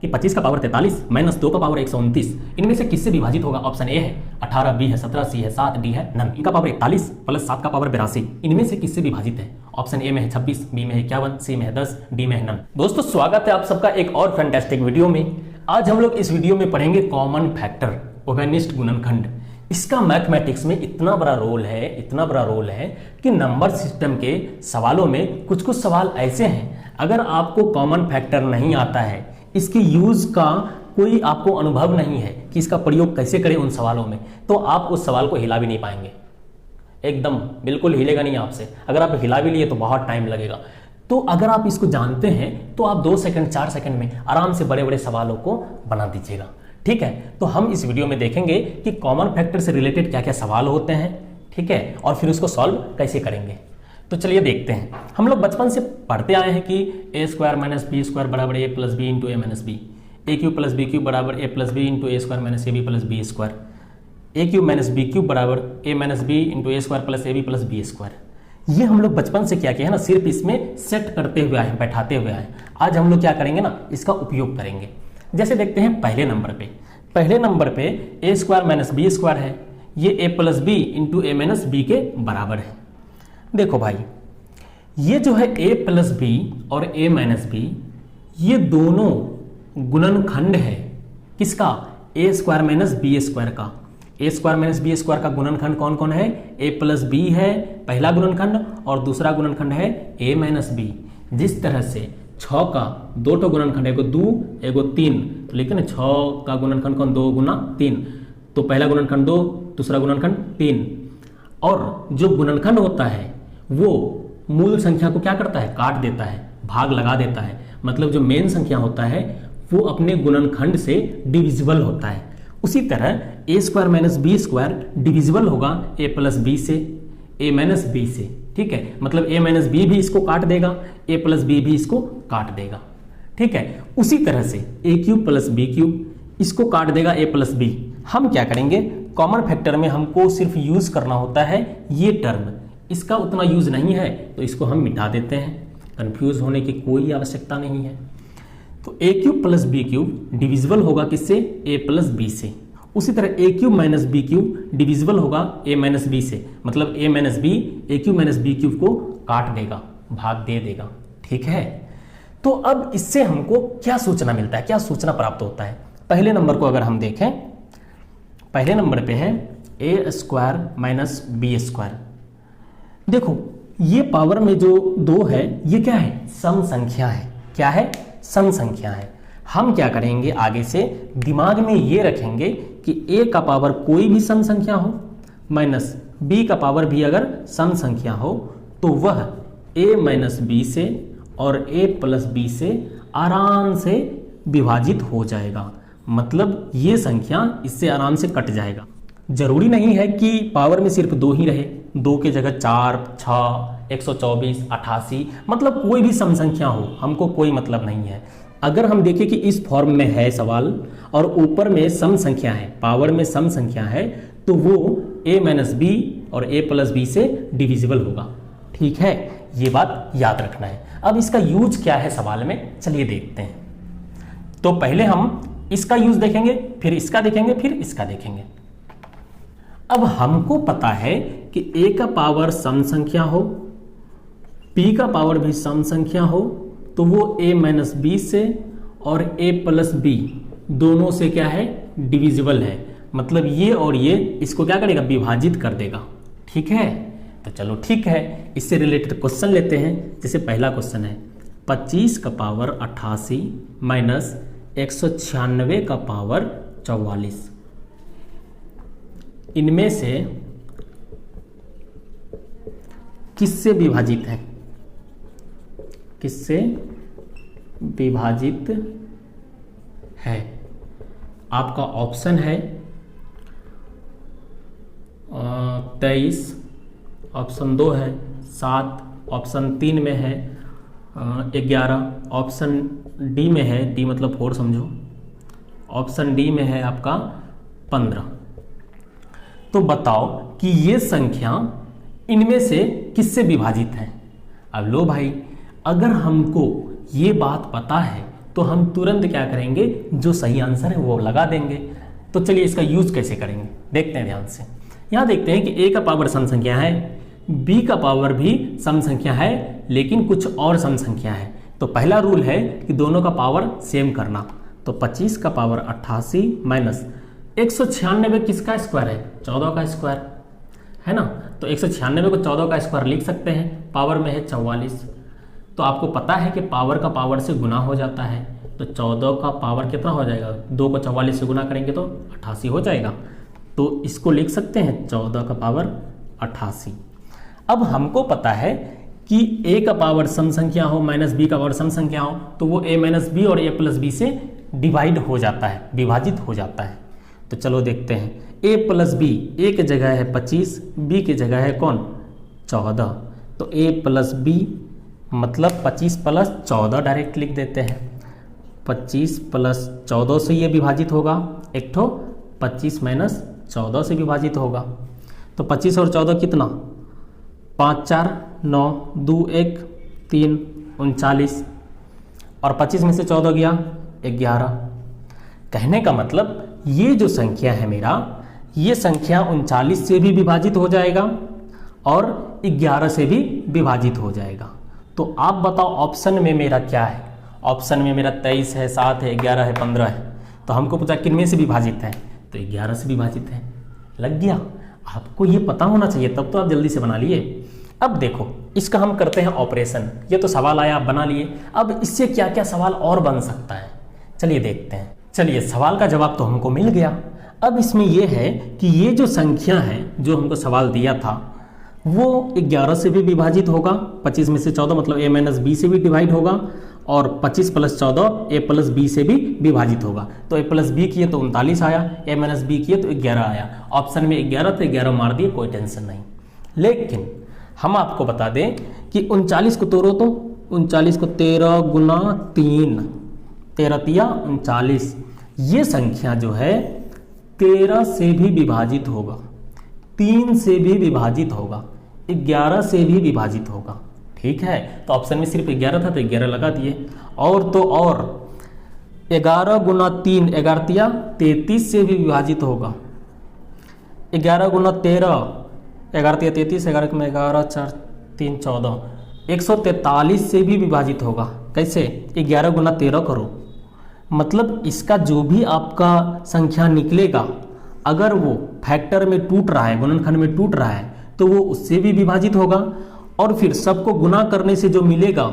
कि 25 का power 43 minus 2 का पावर 129 इनमें से किससे विभाजित होगा। ऑप्शन ए है 18, बी है 17, सी है 7, डी है नन। इनका पावर 41 प्लस 7 का पावर 82 इनमें से किससे विभाजित है। ऑप्शन ए में है 26, बी में है 51, सी में है 10, डी में है नन। दोस्तों स्वागत है आप सबका एक और फैंटास्टिक वीडियो में। आज हम लोग इस वीडियो में पढ़ेंगे कॉमन फैक्टर ओवेनिस्ट गुणनखंड। इसका मैथमेटिक्स में इतना बड़ा रोल है कि नंबर सिस्टम के सवालों में कुछ कुछ सवाल ऐसे हैं, अगर आपको कॉमन फैक्टर नहीं आता है, इसके यूज का कोई आपको अनुभव नहीं है कि इसका प्रयोग कैसे करें उन सवालों में, तो आप उस सवाल को हिला भी नहीं पाएंगे। एकदम बिल्कुल हिलेगा नहीं आपसे। अगर आप हिला भी लिए तो बहुत टाइम लगेगा। तो अगर आप इसको जानते हैं तो आप 2 सेकंड 4 सेकंड में आराम से बड़े बड़े सवालों को बना दीजिएगा। ठीक है, तो हम इस वीडियो में देखेंगे कि कॉमन फैक्टर से रिलेटेड क्या क्या सवाल होते हैं, ठीक है, और फिर उसको सॉल्व कैसे करेंगे। तो चलिए देखते हैं। हम लोग बचपन से पढ़ते आए हैं कि A square minus B square बराबर A plus B into A minus B, A cube plus B cube बराबर A plus B into A square minus A B plus B square, A cube minus B cube बराबर A minus B into A square plus A B plus B square. ये हम लोग बचपन से क्या किया है ना, सिर्फ इसमें सेट करते हुए आए, बैठाते हुए आए। आज हम लोग क्या करेंगे ना, इसका उपयोग करेंगे। जैसे देखते हैं पहले नंबर पे a square minus B square है, ये a plus B into A minus b के बराबर है। देखो भाई, ये जो है a प्लस बी और a माइनस बी, ये दोनों गुणनखंड है किसका, a square minus B square का। a square minus B square का गुणनखंड कौन कौन है, a प्लस बी है पहला गुणनखंड, और दूसरा गुणनखंड है a माइनस बी। जिस तरह से 6 का 2 ठो गुणनखंड, एगो 2 एगो 3, तो लिखे ना 6 का गुणनखंड कौन, 2 गुना 3, तो पहला गुणनखंड 2, दूसरा गुणनखंड 3। और जो गुणनखंड होता है वो मूल संख्या को क्या करता है, काट देता है, भाग लगा देता है। मतलब जो मेन संख्या होता है वो अपने गुणनखंड से डिविजिबल होता है। उसी तरह A square minus B square divisible होगा ए प्लस बी से, ए माइनस बी से। ठीक है, मतलब ए माइनस बी भी इसको काट देगा, ए प्लस बी भी इसको काट देगा। ठीक है, उसी तरह से ए क्यूब प्लस बी क्यूब इसको काट देगा ए प्लस बी। हम क्या करेंगे, कॉमन फैक्टर में हमको सिर्फ यूज करना होता है ये टर्म, इसका उतना यूज नहीं है तो इसको हम मिटा देते हैं। कंफ्यूज होने की कोई आवश्यकता नहीं है। तो A cube plus B cube divisible होगा किससे, ए प्लस बी से। उसी तरह A cube minus B cube divisible होगा ए माइनस बी से। मतलब A minus B A cube minus B cube को काट देगा, भाग दे देगा। ठीक है, तो अब इससे हमको क्या सूचना मिलता है, क्या सूचना प्राप्त होता है। पहले नंबर को अगर हम देखें, पहले नंबर पे है ए स्क्वायर माइनस बी स्क्वायर। देखो ये पावर में जो 2 है ये क्या है, सम संख्या है। क्या है, सम संख्या है। हम क्या करेंगे, आगे से दिमाग में ये रखेंगे कि a का पावर कोई भी सम संख्या हो माइनस b का पावर भी अगर सम संख्या हो तो वह a माइनस बी से और a प्लस बी से आराम से विभाजित हो जाएगा। मतलब ये संख्या इससे आराम से कट जाएगा। जरूरी नहीं है कि पावर में सिर्फ 2 ही रहे, 2 के जगह 4, 6, 124, 88, मतलब कोई भी सम संख्या हो, हमको कोई मतलब नहीं है। अगर हम देखें कि इस फॉर्म में है सवाल और ऊपर में सम संख्या है, पावर में सम संख्या है, तो वो a माइनस बी और a प्लस बी से डिविजिबल होगा। ठीक है, ये बात याद रखना है। अब इसका यूज क्या है सवाल में, चलिए देखते हैं। तो पहले हम इसका यूज देखेंगे, फिर इसका देखेंगे, फिर इसका देखेंगे। अब हमको पता है कि a का पावर सम संख्या हो, p का पावर भी सम संख्या हो, तो वो a माइनस बी से और a प्लस बी दोनों से क्या है, डिविजिबल है। मतलब ये और ये इसको क्या करेगा, विभाजित कर देगा। ठीक है, तो चलो ठीक है, इससे रिलेटेड क्वेश्चन लेते हैं। जैसे पहला क्वेश्चन है 25 का पावर 88 माइनस 196 का पावर 44, इनमें से किससे विभाजित है, किससे विभाजित है। आपका ऑप्शन है 23, ऑप्शन 2 है 7, ऑप्शन 3 में है 11, ऑप्शन डी में है, डी मतलब 4 समझो, ऑप्शन डी में है आपका 15। तो बताओ कि ये संख्या इनमें से किससे विभाजित है। अब लो भाई, अगर हमको ये बात पता है तो हम तुरंत क्या करेंगे, जो सही आंसर है वो लगा देंगे। तो चलिए इसका यूज कैसे करेंगे देखते हैं ध्यान से। यहाँ देखते हैं कि a का पावर सम संख्या है, b का पावर भी सम संख्या है, लेकिन कुछ और सम संख्या है। तो पहला रूल है कि दोनों का पावर सेम करना। तो 25 का पावर 88 माइनस 196 किसका स्क्वायर है, 14 का स्क्वायर है ना। तो 196 को 14 का स्क्वायर लिख सकते हैं, पावर में है 44। तो आपको पता है कि पावर का पावर से गुना हो जाता है, तो 14 का पावर कितना हो जाएगा, 2 को 44 से गुना करेंगे तो 88 हो जाएगा। तो इसको लिख सकते हैं 14 का पावर 88। अब हमको पता है कि a का पावर सम संख्या हो माइनस b का पावर सम संख्या हो, तो वो a माइनस बी और a प्लस बी से डिवाइड हो जाता है, विभाजित हो जाता है। तो चलो देखते हैं, a प्लस बी, a की जगह है 25, b की जगह है कौन, 14। तो a प्लस बी मतलब 25 प्लस 14 डायरेक्ट लिख देते हैं। 25 प्लस 14 से ये विभाजित होगा, एक ठो 25 माइनस 14 से विभाजित होगा। तो 25 और 14 कितना, 5 4 9 2 1 3 39, और 25 में से 14 गया 11। कहने का मतलब ये जो संख्या है मेरा, ये संख्या 39 से भी विभाजित हो जाएगा और 11 से भी विभाजित हो जाएगा। तो आप बताओ ऑप्शन में मेरा क्या है, ऑप्शन में मेरा 23 है, 7 है, 11 है, 15 है। तो हमको पूछा किन में से विभाजित है, तो 11 से विभाजित है। लग गया, आपको ये पता होना चाहिए, तब तो आप जल्दी से बना लिए। अब देखो इसका हम करते हैं ऑपरेशन। ये तो सवाल आया, आप बना लिए। अब इससे क्या क्या सवाल और बन सकता है, चलिए देखते हैं। चलिए सवाल का जवाब तो हमको मिल गया। अब इसमें यह है कि ये जो संख्या है जो हमको सवाल दिया था वो 11 से भी विभाजित होगा, 25 में से 14 मतलब a माइनस बी से भी डिवाइड होगा, और 25 प्लस 14 a प्लस बी से भी विभाजित होगा। तो a प्लस बी किए तो 39 आया, a माइनस बी किए तो 11 आया। ऑप्शन में 11 तो 11 मार दिए, कोई टेंशन नहीं। लेकिन हम आपको बता दें कि 39 को तोड़ो तो 39 को 13 गुना 3, 13 तिया 39, ये संख्या जो है 13 से भी विभाजित होगा, 3 से भी विभाजित होगा, 11 से भी विभाजित होगा। ठीक है, तो ऑप्शन में सिर्फ 11 था तो 11 लगा दिए। और तो और 11 गुना 3, 11 तिया 33 से भी विभाजित होगा। 11 गुना 13, 11 तिया 33, 11 में 11 4 3 14, 143 से भी विभाजित होगा। कैसे, 11 गुना 13 करो, मतलब इसका जो भी आपका संख्या निकलेगा, अगर वो फैक्टर में टूट रहा है, गुणनखंड में टूट रहा है, तो वो उससे भी विभाजित होगा, और फिर सबको गुना करने से जो मिलेगा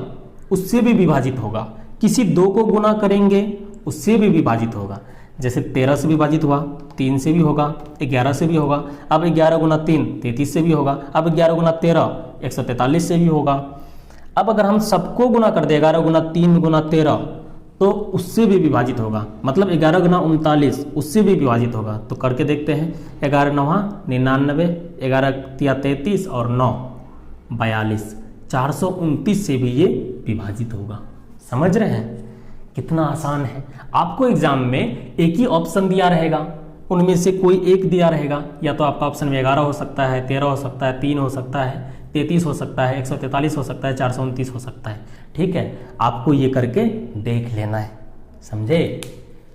उससे भी विभाजित होगा। किसी 2 को गुना करेंगे उससे भी विभाजित होगा। जैसे 13 से विभाजित हुआ, 3 से भी होगा, 11 से भी होगा। अब 11 गुना 3 33 से भी होगा। अब 11 गुना 13 143 से भी होगा। अब अगर हम सबको गुना कर दे 11 गुना 3 गुना 13, तो उससे भी विभाजित होगा, मतलब 11 गुना 39 उससे भी विभाजित होगा। तो करके देखते हैं, 11 9 99, 11 तिया 33 और 9 42, 429 से भी ये विभाजित होगा। समझ रहे हैं कितना आसान है। आपको एग्जाम में एक ही ऑप्शन दिया रहेगा, उनमें से कोई एक दिया रहेगा, या तो आपका ऑप्शन में 11 हो सकता है, 13 हो सकता है, 3 हो सकता है, 33 हो सकता है, 143 हो सकता है, 429 हो सकता है। ठीक है, आपको ये करके देख लेना है, समझे।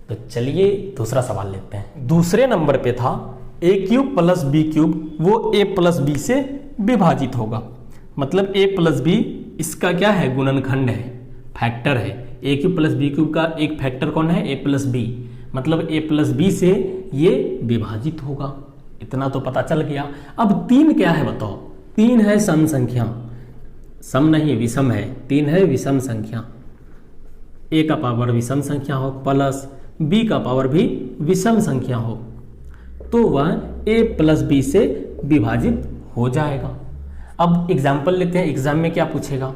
तो चलिए दूसरा सवाल लेते हैं। दूसरे नंबर पे था a cube plus B cube, वो a प्लस बी से विभाजित होगा। मतलब a प्लस बी इसका क्या है, गुणनखंड है, फैक्टर है। a cube plus B cube का एक फैक्टर कौन है, a प्लस बी, मतलब a प्लस बी से ये विभाजित होगा। इतना तो पता चल गया। अब 3 क्या है बताओ, 3 है सम संख्या, सम नहीं विषम है, 3 है विषम संख्या। a का पावर विषम संख्या हो प्लस b का पावर भी विषम संख्या हो, तो वह a प्लस बी से विभाजित हो जाएगा। अब एग्जाम्पल लेते हैं, एग्जाम में क्या पूछेगा।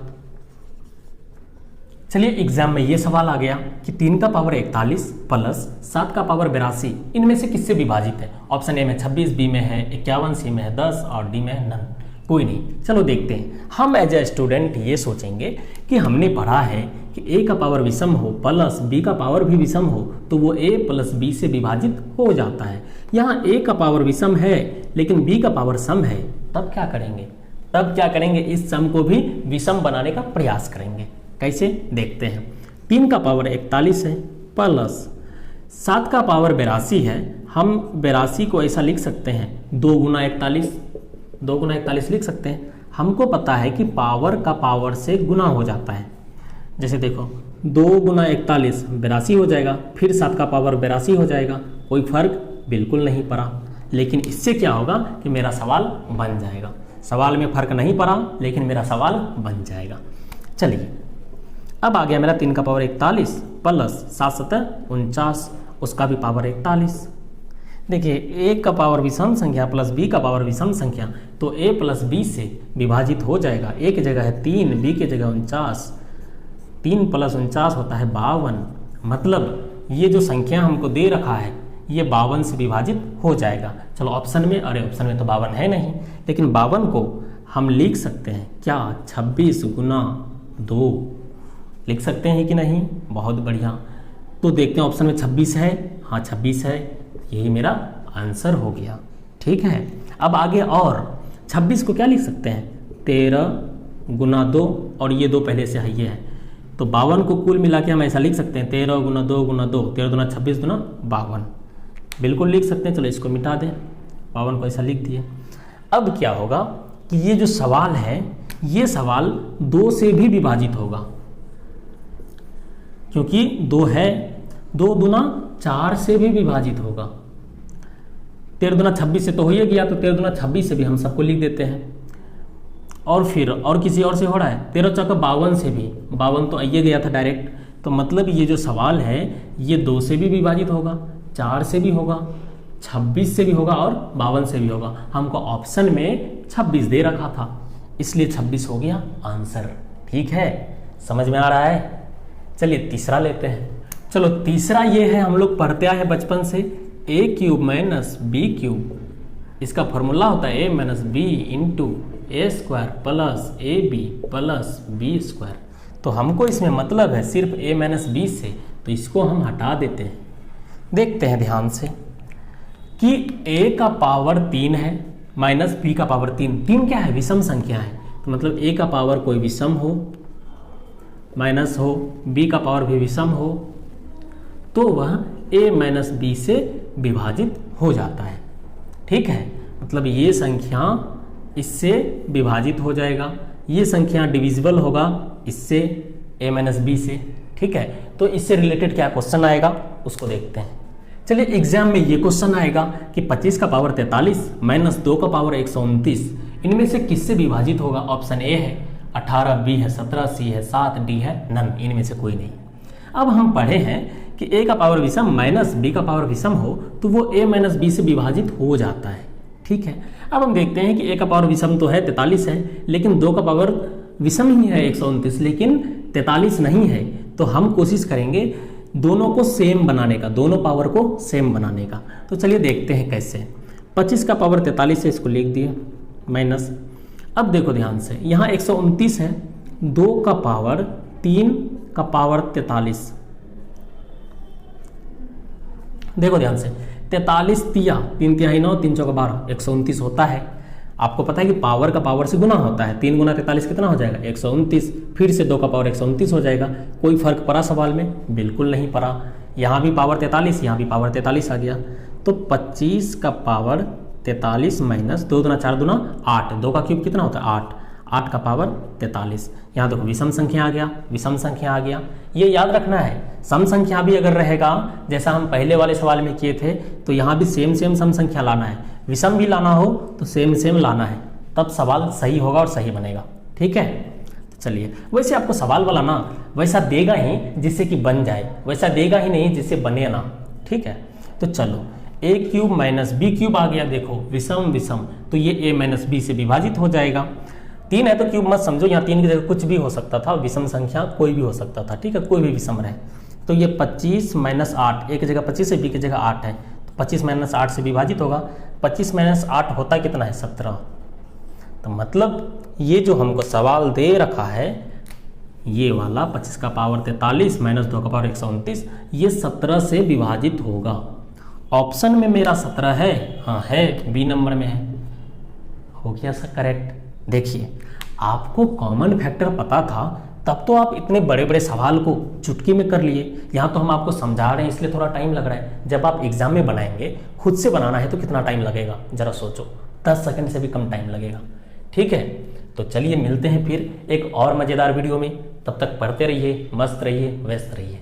चलिए एग्जाम में ये सवाल आ गया कि 3 का पावर 41 प्लस 7 का पावर 82 इनमें से किससे विभाजित है। ऑप्शन ए में 26, बी में है 51, सी में है 10 और डी में है नन। कोई नहीं, चलो देखते हैं। हम एज ए स्टूडेंट ये सोचेंगे कि हमने पढ़ा है कि a का पावर विषम हो प्लस b का पावर भी विषम हो, तो वो a प्लस b से विभाजित हो जाता है। यहाँ a का पावर विषम है लेकिन b का पावर सम है, तब क्या करेंगे, तब क्या करेंगे, इस सम को भी विषम बनाने का प्रयास करेंगे। कैसे देखते हैं। 3 का पावर 41 है प्लस 7 का पावर 82 है। हम 82 को ऐसा लिख सकते हैं 2 गुना 41 लिख सकते हैं। हमको पता है कि पावर का पावर से गुना हो जाता है। जैसे देखो 2 गुना 41 82 हो जाएगा, फिर 7 का पावर 82 हो जाएगा, कोई फर्क बिल्कुल नहीं पड़ा। लेकिन इससे क्या होगा कि मेरा सवाल बन जाएगा। सवाल में फर्क नहीं पड़ा लेकिन मेरा सवाल बन जाएगा। चलिए अब आ गया मेरा 3 का पावर 41 प्लस 7 7 49, उसका भी पावर 41। देखिए a का पावर विषम संख्या प्लस b का पावर विषम संख्या, तो a प्लस b से विभाजित हो जाएगा। a की जगह है 3, b की जगह 49, 3 प्लस 49 होता है 52। मतलब ये जो संख्या हमको दे रखा है ये 52 से विभाजित हो जाएगा। चलो ऑप्शन में, अरे ऑप्शन में तो 52 है नहीं, लेकिन 52 को हम लिख सकते हैं क्या 26 गुना 2 लिख सकते हैं कि नहीं? बहुत बढ़िया। तो देखते हैं ऑप्शन में 26 है, हाँ 26 है, यही मेरा आंसर हो गया। ठीक है, अब आगे और 26 को क्या लिख सकते हैं 13 गुना 2, और ये 2 पहले से है ये है, तो 52 को कुल मिला के हम ऐसा लिख सकते हैं 13 गुना 2 गुना 2, 13 गुना 26 गुना 52, बिल्कुल लिख सकते हैं। चलो इसको मिटा दें, 52 को ऐसा लिख दिए। अब क्या होगा कि ये जो सवाल है ये सवाल 2 से भी विभाजित होगा, क्योंकि 2 है, 2 दुना 4 से भी विभाजित होगा। 13 दुना 26 से तो हो ही गया, तो 13 दुना 26 से भी हम सबको लिख देते हैं। और फिर और किसी और से हो रहा है 13 चौका 52 से भी, 52 तो आइए गया था डायरेक्ट। तो मतलब ये जो सवाल है ये 2 से भी विभाजित होगा, 4 से भी होगा, 26 से भी होगा और 52 से भी होगा। हमको ऑप्शन में 26 दे रखा था, इसलिए 26 हो गया आंसर। ठीक है, समझ में आ रहा है? चलिए तीसरा लेते हैं। चलो तीसरा ये है, हम लोग पढ़ते आए हैं बचपन से, a cube minus B cube, इसका फॉर्मूला होता है a minus B into A square plus A B plus B square. तो हमको इसमें मतलब है सिर्फ a माइनस बी से, तो इसको हम हटा देते हैं। देखते हैं ध्यान से कि a का पावर 3 है माइनस b का पावर 3 क्या है? विषम संख्या है। तो मतलब a का पावर कोई विषम हो, माइनस हो, b का पावर भी विषम हो, तो वह a माइनस बी से विभाजित हो जाता है। ठीक है, मतलब ये संख्या इससे विभाजित हो जाएगा, ये संख्या डिविजिबल होगा इससे a माइनस बी से। ठीक है, तो इससे रिलेटेड क्या क्वेश्चन आएगा उसको देखते हैं। चलिए एग्जाम में ये क्वेश्चन आएगा कि 25 का पावर 43 माइनस 2 का पावर 129, इनमें से किससे विभाजित होगा? ऑप्शन ए है 18, बी है 17, सी है 7, डी है नन, इनमें से कोई नहीं। अब हम पढ़े हैं कि a का पावर विषम माइनस b का पावर विषम हो तो वो a माइनस बी से विभाजित हो जाता है। ठीक है, अब हम देखते हैं कि a का पावर विषम तो है 43 है, लेकिन 2 का पावर विषम ही है 129, लेकिन 43 नहीं है। तो हम कोशिश करेंगे दोनों को सेम बनाने का, दोनों पावर को सेम बनाने का। तो चलिए देखते हैं कैसे। 25 का पावर 43 है, इसको लिख दिए माइनस। अब देखो ध्यान से, यहाँ 129 है, 2 का पावर 3 का पावर 43। देखो ध्यान से, 43 तिया 3 तिहाई 9, 3 चौका 12, 129 होता है। आपको पता है कि पावर का पावर से गुना होता है, 3 गुना 43 कितना हो जाएगा? 129। फिर से 2 का पावर 129 हो जाएगा। कोई फर्क पड़ा सवाल में? बिल्कुल नहीं पड़ा। यहाँ भी पावर 43, यहाँ भी पावर 43 आ गया। तो 25 का पावर 43 माइनस 2 दुना 4 दुना 8, 2 का क्यूब कितना होता है? 8, 8 का पावर 43। यहाँ देखो विषम संख्या आ गया, विषम संख्या आ गया। ये याद रखना है, सम संख्या भी अगर रहेगा जैसा हम पहले वाले सवाल में किए थे, तो यहाँ भी सेम सेम सम संख्या लाना है। विषम भी लाना हो तो सेम सेम लाना है, तब सवाल सही होगा और सही बनेगा। ठीक है, तो चलिए, वैसे आपको सवाल वाला ना वैसा देगा ही जिससे कि बन जाए, वैसा देगा ही नहीं जिससे बने ना। ठीक है, तो चलो a cube minus B cube आ गया। देखो विषम विषम, तो ये a माइनस बी से विभाजित हो जाएगा। 3 है तो क्यूब मत समझो, यहाँ 3 की जगह कुछ भी हो सकता था, विषम संख्या कोई भी हो सकता था। ठीक है, कोई भी विषम रहे। तो ये 25 माइनस 8, a की जगह 25 है, b की जगह 8 है, तो 25 माइनस 8 से विभाजित होगा। 25 माइनस 8 होता कितना है? 17। तो मतलब ये जो हमको सवाल दे रखा है ये वाला 25 का पावर 43 माइनस 2 का पावर 129, ये 17 से विभाजित होगा। ऑप्शन में मेरा 17 है, हाँ है, बी नंबर में है। हो गया सर करेक्ट। देखिए आपको कॉमन फैक्टर पता था तब तो आप इतने बड़े बड़े सवाल को चुटकी में कर लिए। यहाँ तो हम आपको समझा रहे हैं इसलिए थोड़ा टाइम लग रहा है, जब आप एग्जाम में बनाएंगे, खुद से बनाना है तो कितना टाइम लगेगा जरा सोचो, 10 सेकंड से भी कम टाइम लगेगा। ठीक है, तो चलिए मिलते हैं फिर एक और मज़ेदार वीडियो में। तब तक पढ़ते रहिए, मस्त रहिए, व्यस्त रहिए।